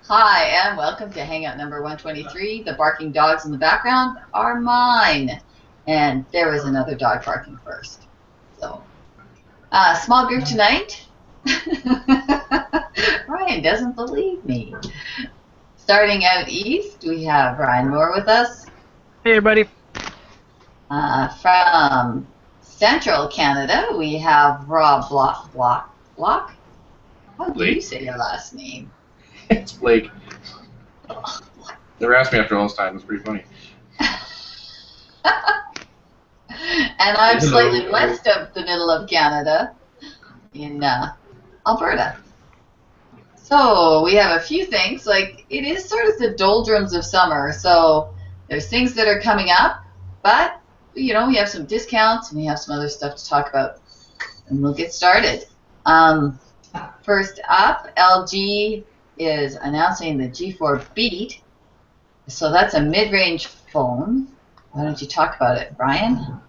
Hi, and welcome to Hangout number 123. The barking dogs in the background are mine. And there was another dog barking first. So, small group tonight. Ryan doesn't believe me. Starting out east, we have Ryan Moore with us. Hey, everybody. From central Canada, we have Rob Block. How do you say your last name? It's Blake. Never asked me after all this time. It's pretty funny. And I'm slightly west of the middle of Canada in Alberta. So we have a few things, like it is sort of the doldrums of summer, so there's things that are coming up, but you know, we have some discounts and we have some other stuff to talk about, and we'll get started. First up, LG is announcing the G4 Beat, so that's a mid-range phone. Why don't you talk about it, Brian?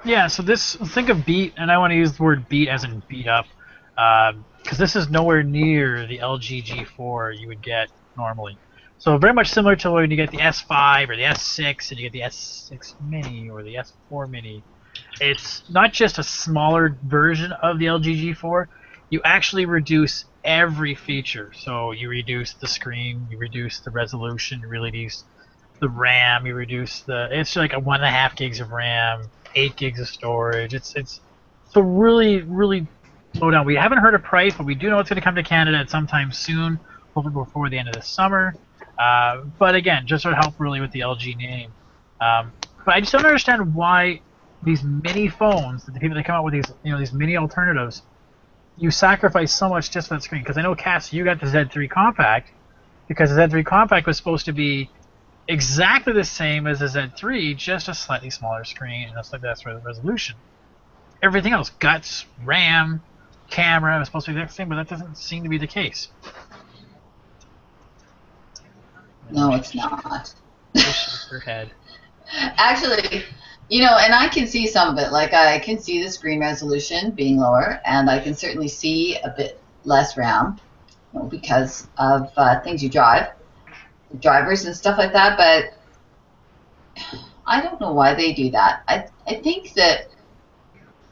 Yeah, so think of beat, and I want to use the word beat as in beat up, because this is nowhere near the LG G4 you would get normally. So very much similar to when you get the S5 or the S6 and you get the S6 Mini or the S4 Mini. It's not just a smaller version of the LG G4, you actually reduce every feature. So you reduce the screen, you reduce the resolution, you reduce the RAM, you reduce it's like a 1.5 gigs of RAM, 8 gigs of storage. It's so really low down. We haven't heard a price, but we do know it's going to come to Canada at some time soon, hopefully before the end of the summer. But again, just to help really with the LG name. But I just don't understand why these mini phones, the people that come out with these mini alternatives, you sacrifice so much just for that screen. Because I know, Cass, you got the Z3 Compact because the Z3 Compact was supposed to be exactly the same as the Z3, just a slightly smaller screen and a slightly less resolution. Everything else, guts, RAM, camera, was supposed to be the same, but that doesn't seem to be the case. No, it's not. Shake her head. Actually, you know, and I can see some of it. Like, I can see the screen resolution being lower, and I can certainly see a bit less RAM, you know, because of things you drive, drivers and stuff like that. But I don't know why they do that. I think that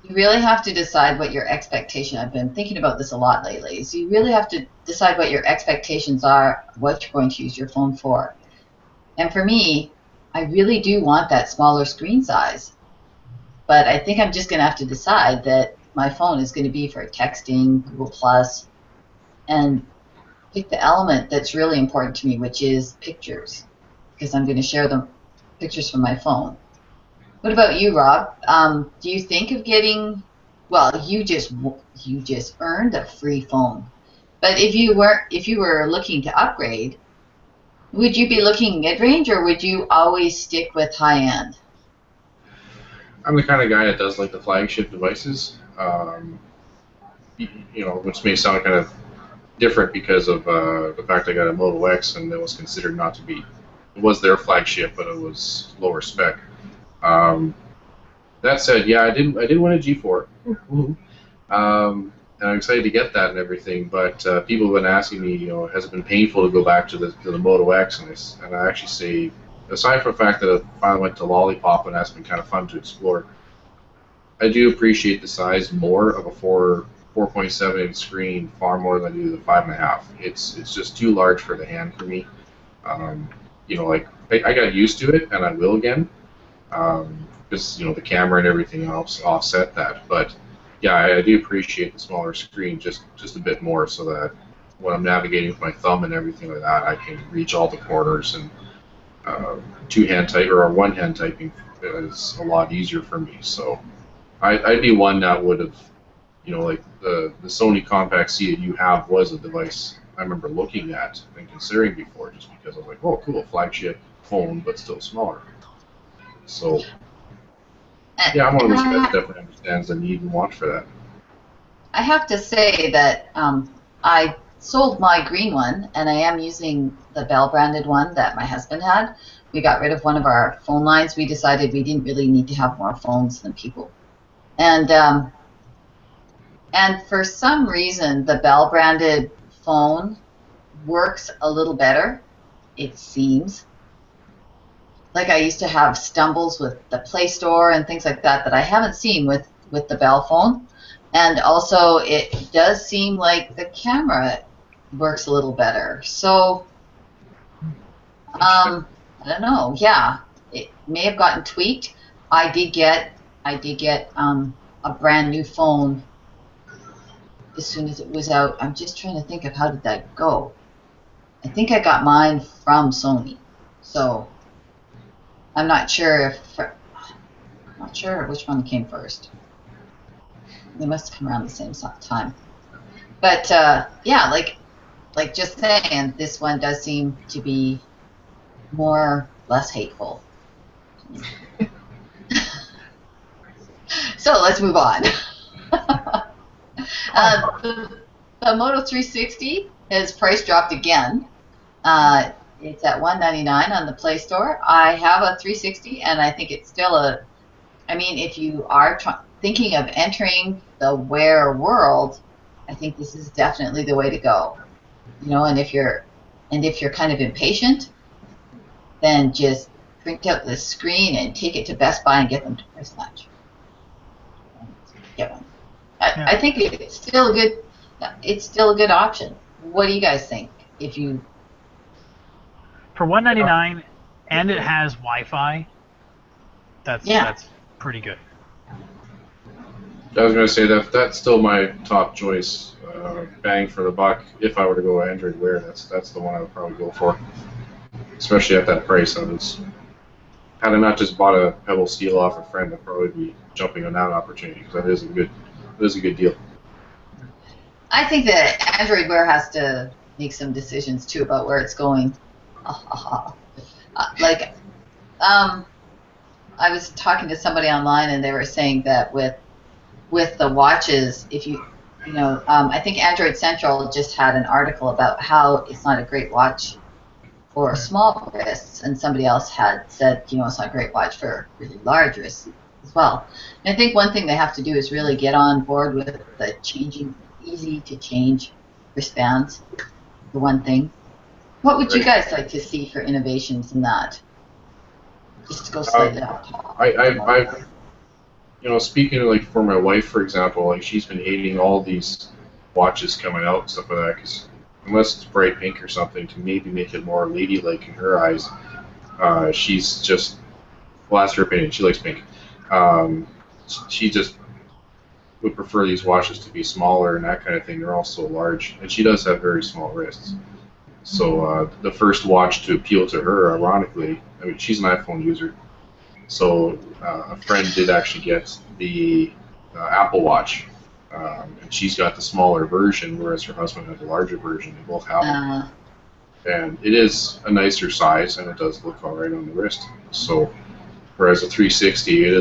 you really have to decide what your expectation. I've been thinking about this a lot lately. So you really have to decide what your expectations are, what you're going to use your phone for. And for me, I really do want that smaller screen size. But I think I'm just going to have to decide that my phone is going to be for texting, Google Plus, and pick the element that's really important to me, which is pictures, because I'm going to share the pictures from my phone. What about you, Rob? Do you think of getting? Well, you just earned a free phone, but if you were looking to upgrade, would you be looking mid-range or would you always stick with high-end? I'm the kind of guy that does like the flagship devices, which may sound kind of different because of the fact I got a Moto X and it was considered not to be. It was their flagship, but it was lower spec. That said, yeah, I did win a G4, and I'm excited to get that and everything. But people have been asking me, you know, has it been painful to go back to the Moto X? And I actually say, aside from the fact that I finally went to Lollipop and that's been kind of fun to explore, I do appreciate the size more of a 4.7-inch screen far more than I do the 5.5. It's just too large for the hand for me. Like I got used to it, and I will again. Because the camera and everything else offset that. But yeah, I do appreciate the smaller screen just a bit more, so that when I'm navigating with my thumb and everything like that, I can reach all the corners, and two-hand type or one-hand typing is a lot easier for me. So I'd be one that would have, like the Sony Compact C that you have was a device I remember looking at and considering before, just because I was like, oh, cool, flagship phone, but still smaller. So yeah, I'm one of those guys that definitely understands the need and want for that. I have to say that I sold my green one, and I am using the Bell branded one that my husband had. We got rid of one of our phone lines. We decided we didn't really need to have more phones than people. And for some reason, the Bell branded phone works a little better, it seems. Like I used to have stumbles with the Play Store and things like that I haven't seen with the Bell phone. And also, it does seem like the camera works a little better. So, I don't know. Yeah, it may have gotten tweaked. I did get a brand new phone as soon as it was out. I'm just trying to think of how did that go. I think I got mine from Sony. So I'm not sure which one came first. They must have come around the same time. But yeah, like just saying, this one does seem to be less hateful. So let's move on. The Moto 360 has price dropped again. It's at $199 on the Play Store. I have a 360, and I think it's still if you are thinking of entering the Wear world, I think this is definitely the way to go. And if you're kind of impatient, then just print out the screen and take it to Best Buy and get them to price match. Get one. I think it's still a good option. What do you guys think? If you for $199 and it has Wi-Fi, that's pretty good. I was going to say that's still my top choice, bang for the buck. If I were to go Android Wear, that's the one I would probably go for, especially at that price. Had I not just bought a Pebble Steel off a friend, I'd probably be jumping on that opportunity because that is a good deal. I think that Android Wear has to make some decisions too about where it's going. I was talking to somebody online and they were saying that with the watches, I think Android Central just had an article about how it's not a great watch for small wrists, and somebody else had said, it's not a great watch for really large wrists as well. And I think one thing they have to do is really get on board with the easy to change wristbands, for one thing. What would you guys like to see for innovations in that? Just to go slightly off top. Speaking for my wife, for example, she's been hating all these watches coming out and stuff like that, because unless it's bright pink or something to maybe make it more ladylike in her eyes, she's just, well, that's her opinion, she likes pink. She just would prefer these watches to be smaller and that kind of thing. They're all so large, and she does have very small wrists. So the first watch to appeal to her, ironically, she's an iPhone user, so a friend did actually get the Apple Watch, and she's got the smaller version, whereas her husband has the larger version. They both have it. And it is a nicer size, and it does look all right on the wrist. So, whereas a 360,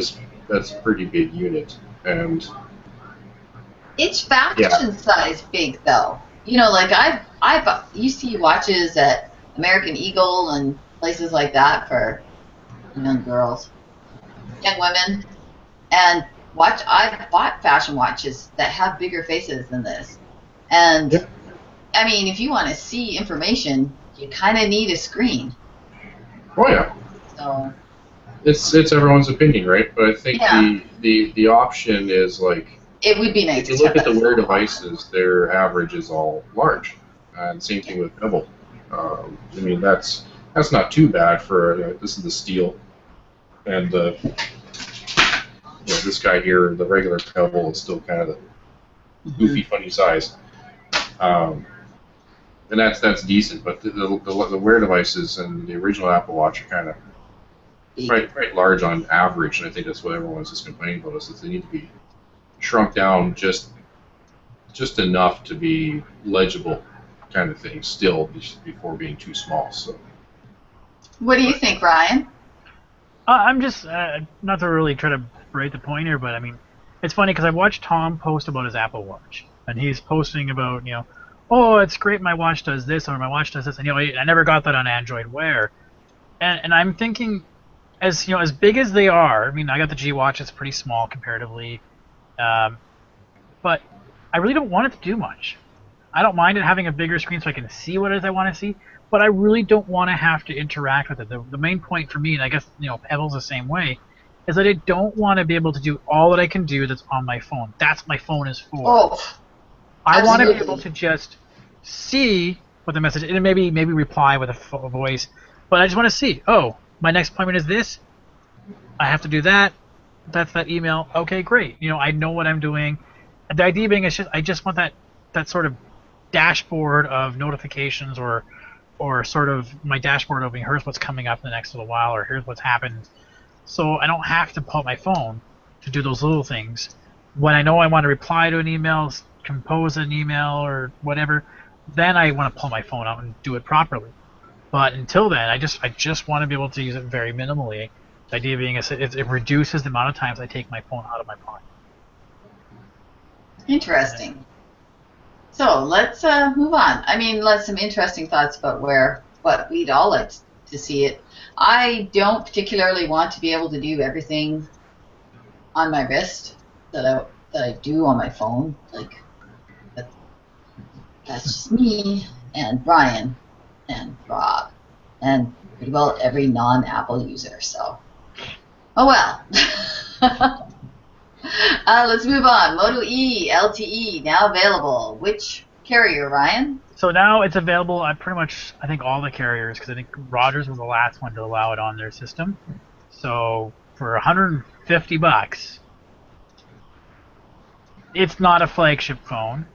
that's a pretty big unit, and it's fashion size big though. You see watches at American Eagle and places like that for young girls, young women, and I've bought fashion watches that have bigger faces than this, and if you want to see information, you kind of need a screen. Oh yeah. So it's everyone's opinion, right? But I think the option is it would be nice. If you look at the Wear devices, their average is all large, and same thing with Pebble. That's not too bad for this is the steel, and this guy here, the regular Pebble, is still kind of the goofy, funny size, and that's decent. But the Wear devices and the original Apple Watch are kind of quite large on average, and I think that's what everyone's just complaining about is that they need to be shrunk down just enough to be legible, kind of thing, still before being too small. So, what do you think, Ryan? I'm just not to really try to break the point here, but it's funny because I watched Tom post about his Apple Watch, and he's posting about oh, it's great, my watch does this or my watch does this, and I never got that on Android Wear, and I'm thinking, as big as they are, I got the G Watch, it's pretty small comparatively, but I really don't want it to do much. I don't mind it having a bigger screen so I can see what it is I want to see, but I really don't want to have to interact with it. The main point for me, and I guess Pebble's the same way, is that I don't want to be able to do all that I can do that's on my phone. That's what my phone is for. Oh, I want to be able absolutely. to just see what the message, and maybe reply with a voice, but I just want to see. Oh, my next appointment is this. I have to do that. That's that email. Okay, great. I know what I'm doing. The idea being is I just want that sort of dashboard of notifications or sort of my dashboard of here's what's coming up in the next little while or here's what's happened. So I don't have to pull out my phone to do those little things. When I know I want to reply to an email, compose an email or whatever, then I want to pull my phone out and do it properly. But until then, I just want to be able to use it very minimally. The idea being is it reduces the amount of times I take my phone out of my pocket. Interesting. So let's move on. I mean, let's some interesting thoughts about what we'd all like to see it. I don't particularly want to be able to do everything on my wrist that I do on my phone. Like that's just me and Brian and Rob and pretty well every non-Apple user. So, oh well. Let's move on. Moto E LTE now available. Which carrier, Ryan? So now it's available at pretty much, I think, all the carriers, because I think Rogers was the last one to allow it on their system. So for $150, it's not a flagship phone.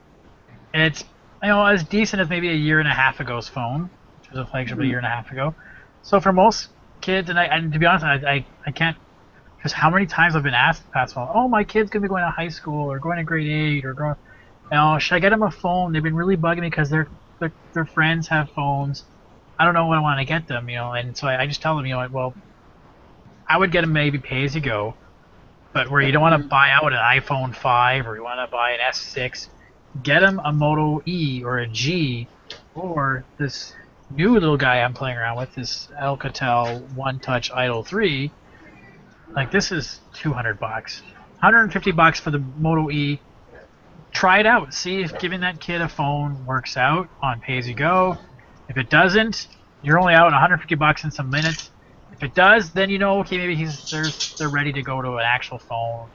It's as decent as maybe a year and a half ago's phone, which was a flagship a year and a half ago. So for most kids, and to be honest, I can't. Just how many times I've been asked past fall, oh, my kid's gonna be going to high school or going to grade 8 or going, should I get them a phone? They've been really bugging me because their friends have phones. I don't know what I want to get them, and so I just tell them, well, I would get them maybe pay as you go, but where you don't want to buy out an iPhone 5 or you want to buy an S6, get them a Moto E or a G or this new little guy I'm playing around with, this Alcatel One Touch Idol 3. Like, this is $200, $150 for the Moto E. Try it out. See if giving that kid a phone works out on pay-as-you-go. If it doesn't, you're only out $150 in some minutes. If it does, then okay, maybe they're ready to go to an actual phone.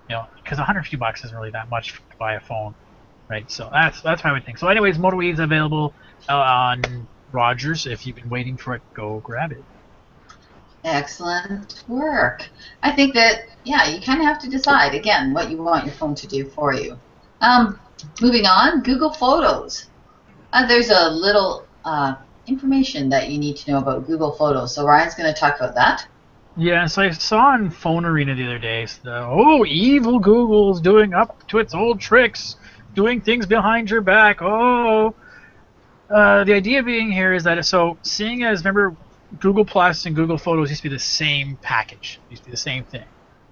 Because $150 isn't really that much to buy a phone, right? So that's what I would think. So, anyways, Moto E is available on Rogers. If you've been waiting for it, go grab it. Excellent work. I think that, you kind of have to decide, again, what you want your phone to do for you. Moving on, Google Photos. There's a little information that you need to know about Google Photos. So Ryan's going to talk about that. Yeah, so I saw on Phone Arena the other day, evil Google's doing up to its old tricks, doing things behind your back. The idea being here is that, seeing as, remember, Google Plus and Google Photos used to be the same package, used to be the same thing.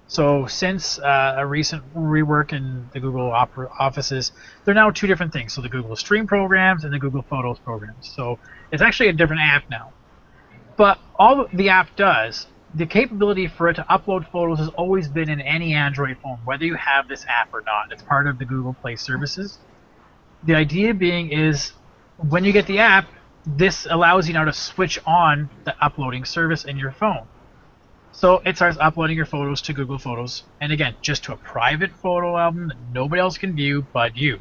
So since a recent rework in the Google offices, they're now two different things. So the Google Stream programs and the Google Photos programs. So it's actually a different app now. But all the app does, the capability for it to upload photos has always been in any Android phone, whether you have this app or not. It's part of the Google Play services. The idea being is when you get the app, this allows you now to switch on the uploading service in your phone. So it starts uploading your photos to Google Photos, and again, just to a private photo album that nobody else can view but you.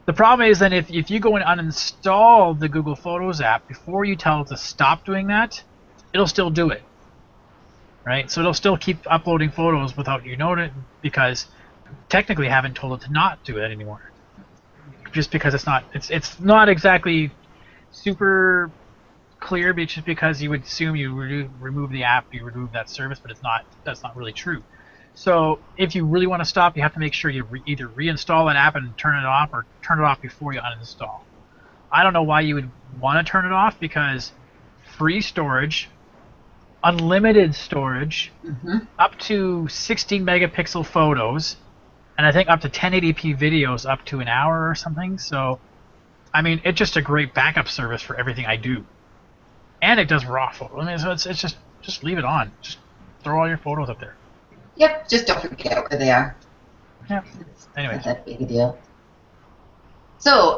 The problem is then if you go and uninstall the Google Photos app before you tell it to stop doing that, it'll still do it. Right? So it'll still keep uploading photos without you knowing it, because technically haven't told it to not do it anymore. Just because it's not exactly super clear, just because you would assume you remove the app, you remove that service, but that's not really true. So if you really want to stop, you have to make sure you either reinstall that app and turn it off, or turn it off before you uninstall. I don't know why you would want to turn it off, because free storage, unlimited storage, up to 16 megapixel photos, and I think up to 1080p videos up to an hour or something. So I mean, it's just a great backup service for everything I do. And it does raw photos. I mean, so it's just leave it on. Just throw all your photos up there. Yep, just don't forget where they are. Yeah. Anyway. It's not that big a deal. So,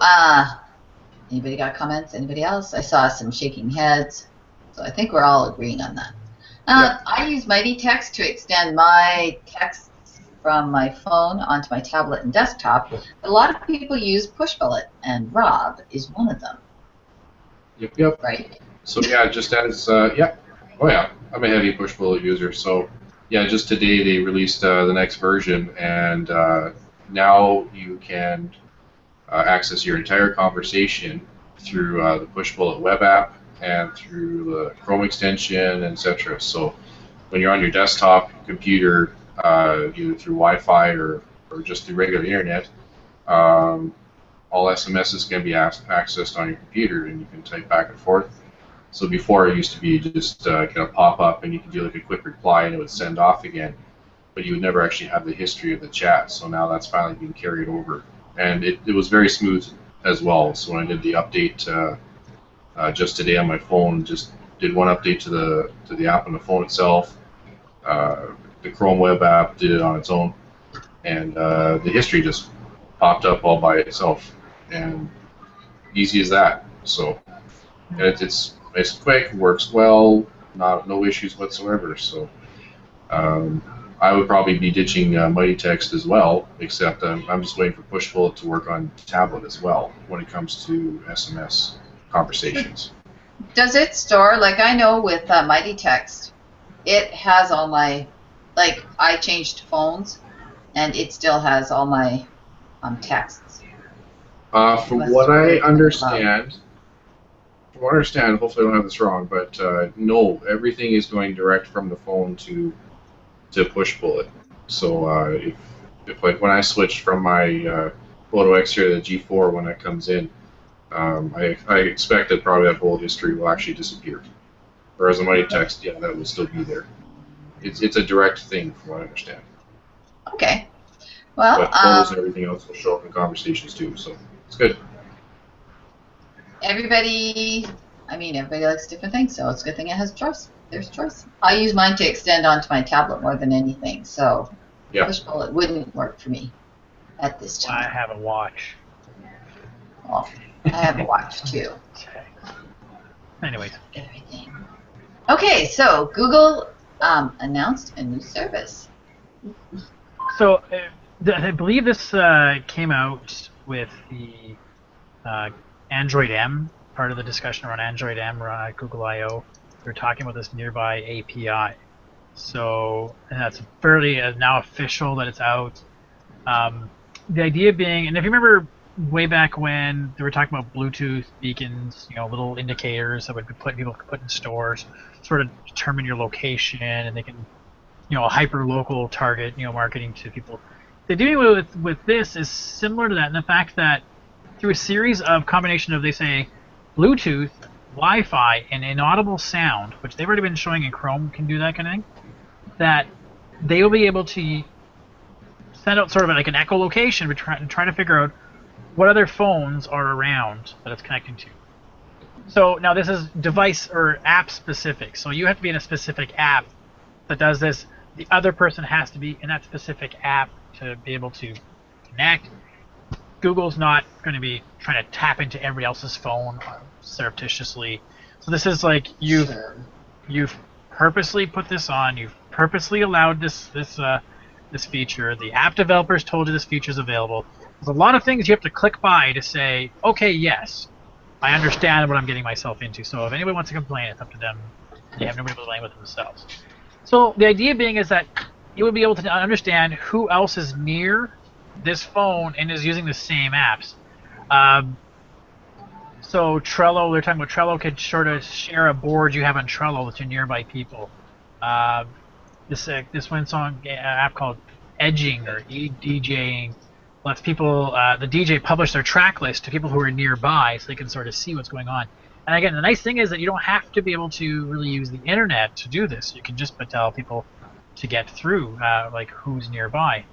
anybody got comments? Anybody else? I saw some shaking heads. So I think we're all agreeing on that. Yeah. I use Mighty Text to extend my texts from my phone onto my tablet and desktop. But a lot of people use Pushbullet, and Rob is one of them. Yep. Right? So yeah, just as yeah, oh yeah, I'm a heavy push bullet user. So yeah, just today they released the next version, and now you can access your entire conversation through the push bullet web app and through the Chrome extension, etc. So when you're on your desktop computer, either through Wi-Fi or just through regular internet, all SMSs can be accessed on your computer, and you can type back and forth. So before it used to be just kind of pop up, and you could do like a quick reply, and it would send off again, but you would never actually have the history of the chat. So now that's finally being carried over, and it was very smooth as well. So when I did the update just today on my phone, just did one update to the app on the phone itself. The Chrome web app did it on its own, and the history just popped up all by itself, and easy as that. So and it's nice and quick, works well, no issues whatsoever. So I would probably be ditching Mighty Text as well, except I'm just waiting for Pushbullet to work on tablet as well when it comes to SMS conversations. Does it store, like I know with Mighty Text, it has all my, like I changed phones, and it still has all my texts. From what I understand, hopefully I don't have this wrong, but no, everything is going direct from the phone to Pushbullet. So if like when I switched from my Photo X here to the G4 when that comes in, I expect that probably that whole history will actually disappear. Whereas the Mighty Text, yeah, that will still be there. It's a direct thing from what I understand. Okay. Well, but photos and everything else will show up in conversations too, so it's good. Everybody likes different things, so it's a good thing it has choice. There's choice. I use mine to extend onto my tablet more than anything, so yeah. Pushbullet wouldn't work for me at this time. I have a watch. Well, I have a watch too. Okay. Anyways. Everything. Okay, so Google announced a new service. So I believe this came out with the Android M, part of the discussion around Android M around Google I/O. They're talking about this nearby API. So and that's fairly now official that it's out. The idea being, and if you remember way back when they were talking about Bluetooth beacons, little indicators that would be people could put in stores, sort of determine your location, and they can, hyper-local target, marketing to people. The idea with this is similar to that in the fact that through a series of combination of, they say, Bluetooth, Wi-Fi, and inaudible sound, which they've already been showing in Chrome can do that kind of thing, that they will be able to send out sort of like an echolocation and try to figure out what other phones are around that it's connecting to. So now this is device or app specific. So you have to be in a specific app that does this. The other person has to be in that specific app to be able to connect. Google's not going to be trying to tap into everybody else's phone surreptitiously. So this is like you've purposely put this on. You've purposely allowed this feature. The app developers told you this feature is available. There's a lot of things you have to click by to say, okay, yes, I understand what I'm getting myself into. So if anybody wants to complain, it's up to them. They have nobody to blame with themselves. So the idea being is that you would be able to understand who else is near this phone and is using the same apps. So Trello, they're talking about Trello could sort of share a board you have on Trello with your nearby people. This one song app called Edging or DJing lets people, the DJ publish their track list to people who are nearby so they can sort of see what's going on. And again, the nice thing is that you don't have to be able to really use the internet to do this. You can just tell people to get through, like who's nearby.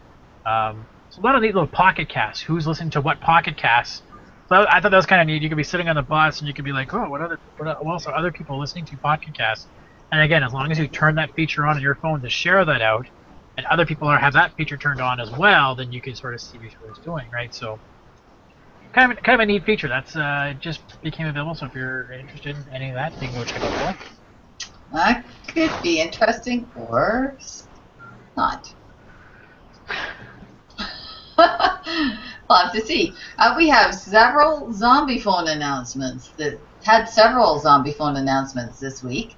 So a lot of neat little pocket casts. Who's listening to what pocket casts? So I thought that was kind of neat. You could be sitting on the bus and you could be like, oh, what else are other people listening to pocket casts? And again, as long as you turn that feature on your phone to share that out, and other people have that feature turned on as well, then you can sort of see what it's doing, right? So kind of a neat feature. That's it just became available. So if you're interested in any of that, you can go check out the link. That could be interesting or not. We'll have to see. We have several zombie phone announcements this week.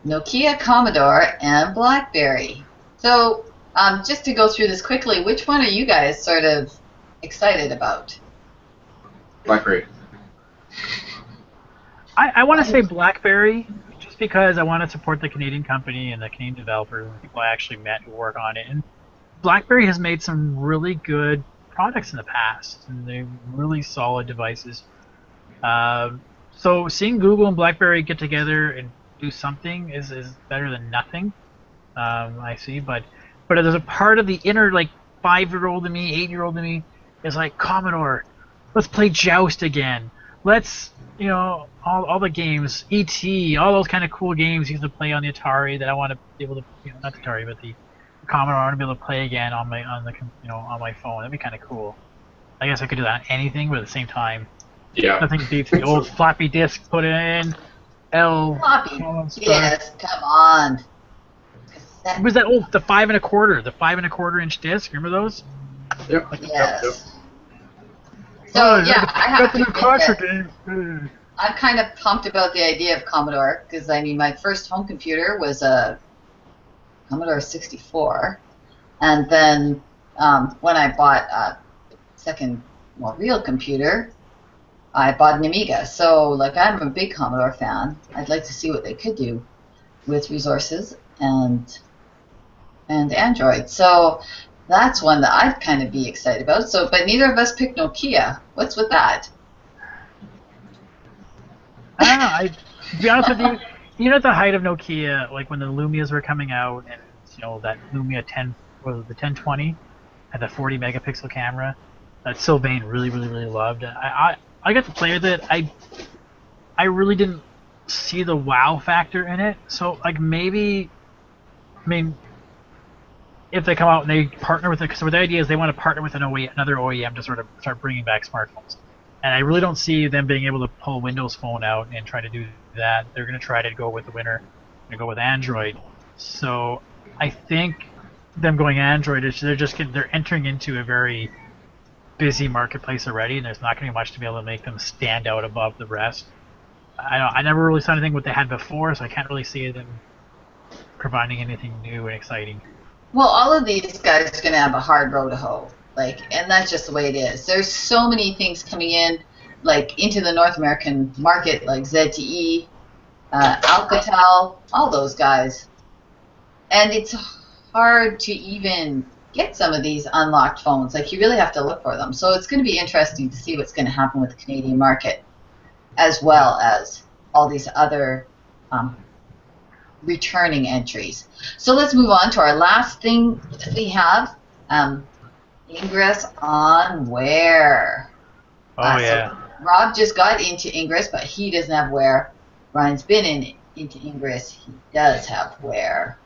Nokia, Commodore, and BlackBerry. So, just to go through this quickly, which one are you guys sort of excited about? BlackBerry. I want to say BlackBerry, just because I want to support the Canadian company and the Canadian developers and the people I actually met who work on it. And BlackBerry has made some really good products in the past, and they're really solid devices. So seeing Google and BlackBerry get together and do something is better than nothing. I see, but there's a part of the inner 5-year-old in me, 8-year-old in me is like, Commodore, let's play Joust again. Let's all the games, E.T., all those kind of cool games you used to play on the Atari that I want to be able to, not the Atari, but the Commodore, I want to be able to play again on my phone. That'd be kind of cool. I guess I could do that on anything, but at the same time, nothing beats the old floppy disk. Put it in. Floppy disk. Come on. It was that old the 5 1/4 inch disc. Remember those? Yep. Yes. Yep. So I have to admit that I'm kind of pumped about the idea of Commodore because my first home computer was a Commodore 64, and then when I bought a second, more real computer, I bought an Amiga. So I'm a big Commodore fan. I'd like to see what they could do with resources and Android. So that's one that I'd kind of be excited about. So, but neither of us picked Nokia. What's with that? I don't know. To be honest with you, even at the height of Nokia, like when the Lumias were coming out, and that Lumia 10, was it the 1020, had the 40 megapixel camera that Sylvain really, really, really loved. I got to play with it. I really didn't see the wow factor in it. So maybe, if they come out and they partner with it, because the idea is they want to partner with another OEM to sort of start bringing back smartphones. And I really don't see them being able to pull Windows Phone out and try to do that. They're going to try to go with the winner, and go with Android. So I think them going Android is they're entering into a very busy marketplace already, and there's not going to be much to be able to make them stand out above the rest. I never really saw anything what they had before, so I can't really see them providing anything new and exciting. Well, all of these guys are going to have a hard road to hoe, and that's just the way it is. There's so many things coming in, into the North American market, like ZTE, Alcatel, all those guys, and it's hard to even get some of these unlocked phones. You really have to look for them. So it's going to be interesting to see what's going to happen with the Canadian market, as well as all these other returning entries. So let's move on to our last thing that we have, Ingress on Wear. Yeah. So Rob just got into Ingress, but he doesn't have Wear. Ryan's been into Ingress. He does have Wear.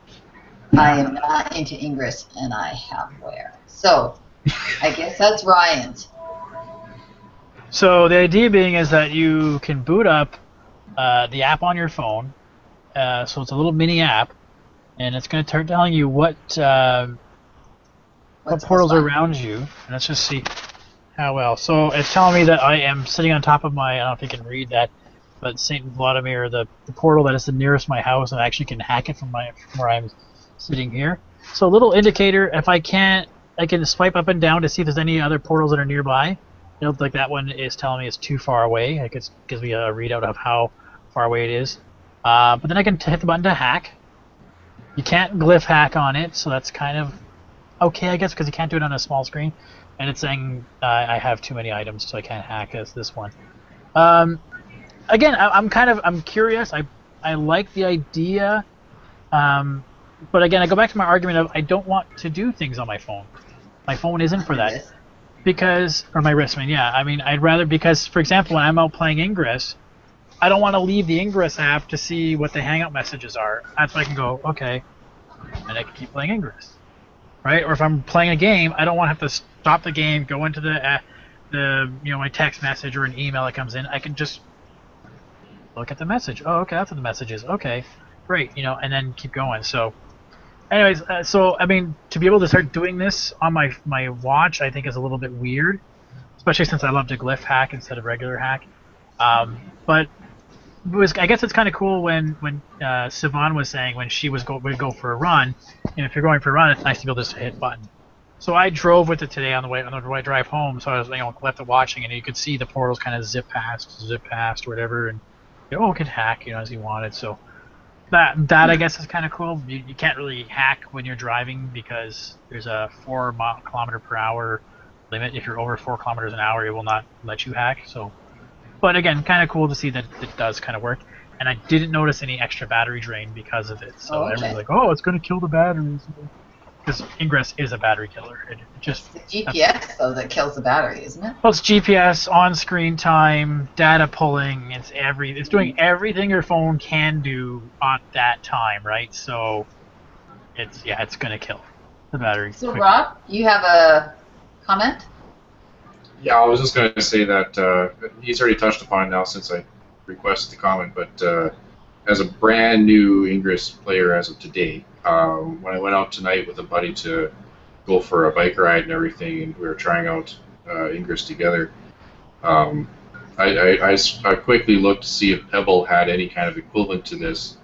I am not into Ingress, and I have Wear. So I guess that's Ryan's. So the idea being is that you can boot up the app on your phone. So it's a little mini app, and it's going to start telling you what portals are around you. And let's just see how well. So it's telling me that I am sitting on top of I don't know if you can read that, but St. Vladimir, the portal that is the nearest my house, and I actually can hack it from where I'm sitting here. So a little indicator. If I can't, I can swipe up and down to see if there's any other portals that are nearby. Like that one is telling me it's too far away. It gives me a readout of how far away it is. But then I can hit the button to hack. You can't glyph hack on it, so that's kind of okay, I guess, because you can't do it on a small screen. And it's saying I have too many items, so I can't hack this one. Again, I'm curious. I like the idea, but again, I go back to my argument of I don't want to do things on my phone. My phone isn't for that. Or my wrist, I'd rather, because, for example, when I'm out playing Ingress, I don't want to leave the Ingress app to see what the Hangout messages are. That's why I can go, okay, and I can keep playing Ingress, right? Or if I'm playing a game, I don't want to have to stop the game, go into the my text message or an email that comes in, I can just look at the message. Oh, okay, that's what the message is. Okay, great, and then keep going. So, anyways, so I mean, to be able to start doing this on my watch, I think is a little bit weird, especially since I love to glyph hack instead of regular hack. But I guess it's kind of cool when Siobhan was saying when she would go for a run, and if you're going for a run, it's nice to be able to just hit button. So I drove with it today on the way drive home. So I was left it watching, and you could see the portals kind of zip past, or whatever, and could hack as you wanted. So that I guess is kind of cool. You can't really hack when you're driving because there's a 4 kilometer per hour limit. If you're over 4 kilometers an hour, it will not let you hack. So. But again, kind of cool to see that it does kind of work. And I didn't notice any extra battery drain because of it. So everyone's like, oh, it's going to kill the batteries. Because Ingress is a battery killer. It's the GPS, though, that kills the battery, isn't it? Well, it's GPS, on-screen time, data pulling. It's doing everything your phone can do at that time, right? So it's going to kill the battery. So, quickly. Rob, you have a comment? Yeah, I was just going to say that he's already touched upon it now since I requested the comment, but as a brand new Ingress player as of today, when I went out tonight with a buddy to go for a bike ride and everything, and we were trying out Ingress together, I quickly looked to see if Pebble had any kind of equivalent to this.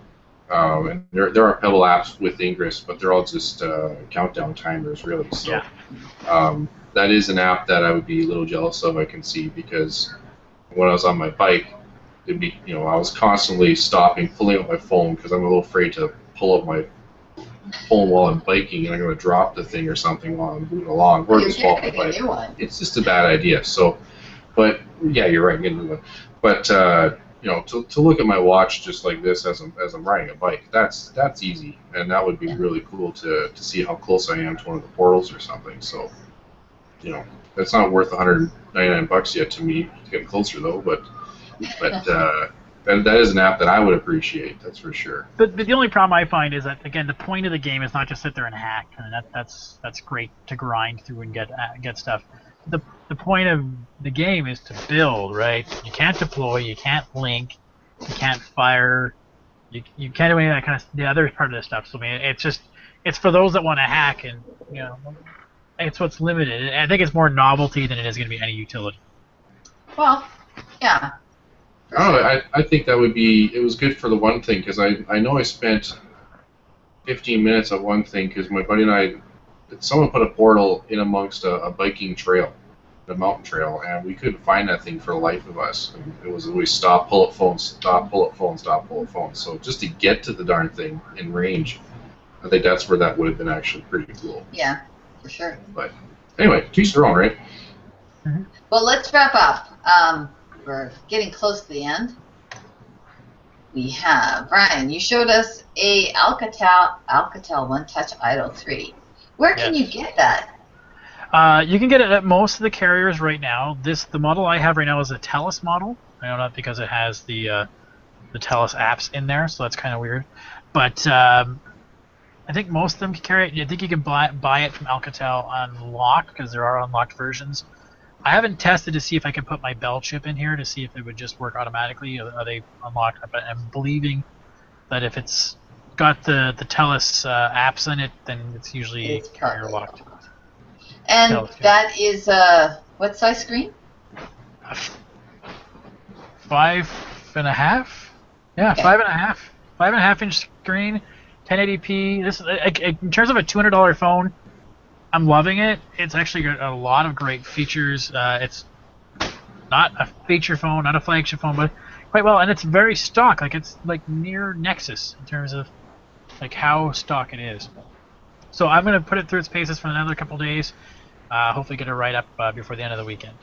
And there are Pebble apps with Ingress, but they're all just countdown timers, really. So. Yeah. That is an app that I would be a little jealous of, I can see, because when I was on my bike, it'd be, I was constantly stopping, pulling out my phone, because I'm a little afraid to pull up my phone while I'm biking, and I'm going to drop the thing or something while I'm moving along, or just fall off the bike. It's just a bad idea. So, but yeah, you're right, get a new one. But to look at my watch just like this as I'm riding a bike, that's easy, and that would be really cool to see how close I am to one of the portals or something. So. That's not worth $199 yet to me. It's getting closer though, but that is an app that I would appreciate. That's for sure. But the only problem I find is that again, the point of the game is not just sit there and hack. I mean, that's great to grind through and get stuff. The point of the game is to build, right? You can't deploy, you can't link, you can't fire, you can't do any of that kind of the other part of this stuff. So I mean, it's for those that want to hack and it's what's limited. I think it's more novelty than it is going to be any utility. Well, yeah. I don't know. I think that would be. It was good for the one thing because I know I spent 15 minutes on one thing because my buddy and I, someone put a portal in amongst a biking trail, the mountain trail, and we couldn't find that thing for the life of us. And it was always stop, pull up phone, stop, pull up phone, stop, pull up phone. So just to get to the darn thing in range, I think that's where that would have been actually pretty cool. Yeah. For sure. But anyway, teach their own, right? Mm-hmm. Well, let's wrap up. We're getting close to the end. We have Brian. You showed us a Alcatel One Touch Idol 3. Where can you get that? You can get it at most of the carriers right now. The model I have right now is a TELUS model. I know that because it has the TELUS apps in there, so that's kind of weird. But I think most of them can carry it. I think you can buy it from Alcatel unlocked because there are unlocked versions. I haven't tested to see if I can put my Bell chip in here to see if it would just work automatically. Are they unlocked? But I'm believing that if it's got the TELUS apps in it, then it's usually carrier locked. And that is what size screen? 5.5. Yeah, okay. 5.5. 5.5 inch screen. 1080p. This in terms of a $200 phone, I'm loving it. It's actually got a lot of great features. It's not a feature phone, not a flagship phone, but quite well, and it's very stock. Like it's like near Nexus in terms of like how stock it is. So I'm gonna put it through its paces for another couple days. Hopefully get it right up before the end of the weekend.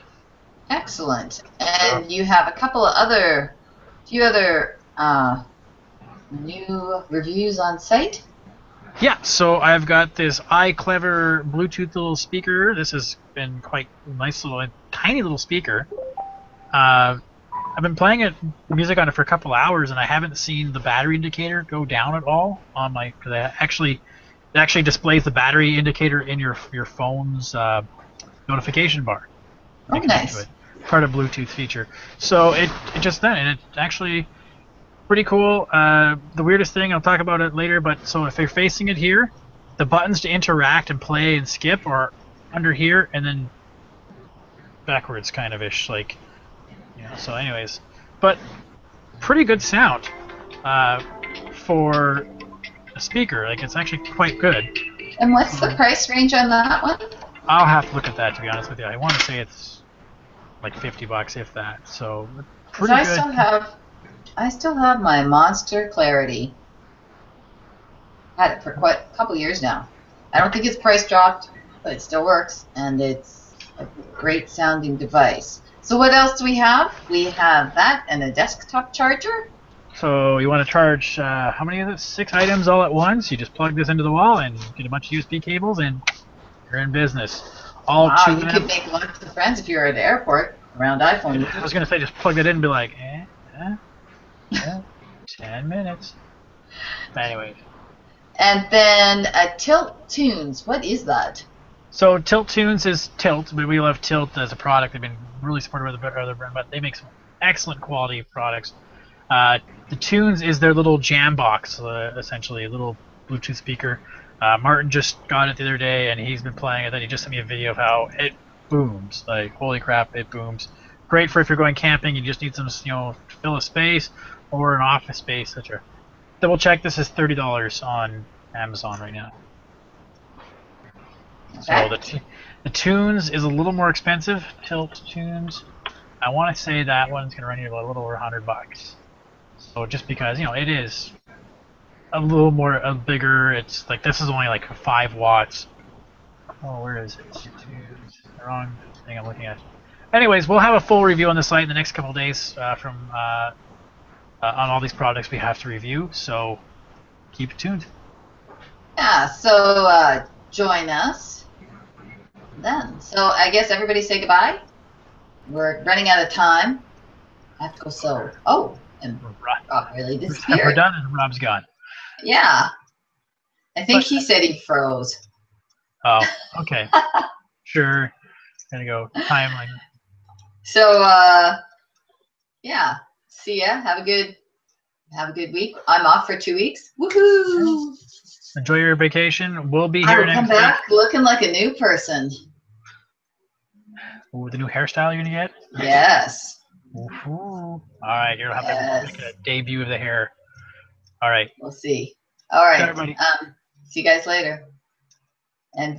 Excellent. And you have a few other new reviews on site? Yeah, so I've got this iClever Bluetooth little speaker. This has been quite nice little, tiny little speaker. I've been playing music on it for a couple hours, and I haven't seen the battery indicator go down at all on my. Because it actually displays the battery indicator in your phone's notification bar. Oh, connect to nice. it. Part of Bluetooth feature. So it just then, and it's actually pretty cool. The weirdest thing, I'll talk about it later, but so if you're facing it here, the buttons to interact and play and skip are under here and then backwards kind of ish, like, so anyways. But pretty good sound for a speaker. Like, it's actually quite good. And what's the price range on that one? I'll have to look at that, to be honest with you. I want to say it's like $50 if that. So pretty good. I still have my Monster Clarity. Had it for quite a couple years now. I don't think it's price dropped, but it still works, and it's a great sounding device. So what else do we have? We have that and a desktop charger. So you want to charge, how many is it? 6 items all at once. You just plug this into the wall and get a bunch of USB cables, and you're in business. All Wow, 2 you could make lots of friends if you're at the airport around iPhone. I was going to say, just plug that in and be like, 10 minutes. But anyways. And then a Tilt Tunes. What is that? So Tilt Tunes is Tilt, but we love Tilt as a product. They've been really supportive of the other brand, but they make some excellent quality products. The Tunes is their little jam box, essentially, a little Bluetooth speaker. Martin just got it the other day, and he's been playing it, and he just sent me a video of how it booms. Like, holy crap, it booms. Great for if you're going camping, you just need some, to fill a space, or an office space, etc. Double check, this is $30 on Amazon right now. Okay. So the Tunes is a little more expensive. Tilt Tunes. I want to say that one's going to run you a little over $100. So just because, it is a little more bigger. It's like, this is only like 5 watts. Oh, where is it? Tunes. The wrong thing I'm looking at. Anyways, we'll have a full review on the site in the next couple of days from on all these products we have to review. So keep it tuned. Yeah, so join us then. So I guess everybody say goodbye. We're running out of time. I have to go sew. Oh, and Rob really disappeared. We're done and Rob's gone. Yeah. I think he said he froze. Oh, okay. Sure. Gonna go timeline. So yeah. See ya. Have a good week. I'm off for 2 weeks. Woohoo! Enjoy your vacation. We'll be I here will next come back looking like a new person. With the new hairstyle you're gonna get? Yes. All right, you'll have to make a debut of the hair. All right. We'll see. All right. Everybody. See you guys later. And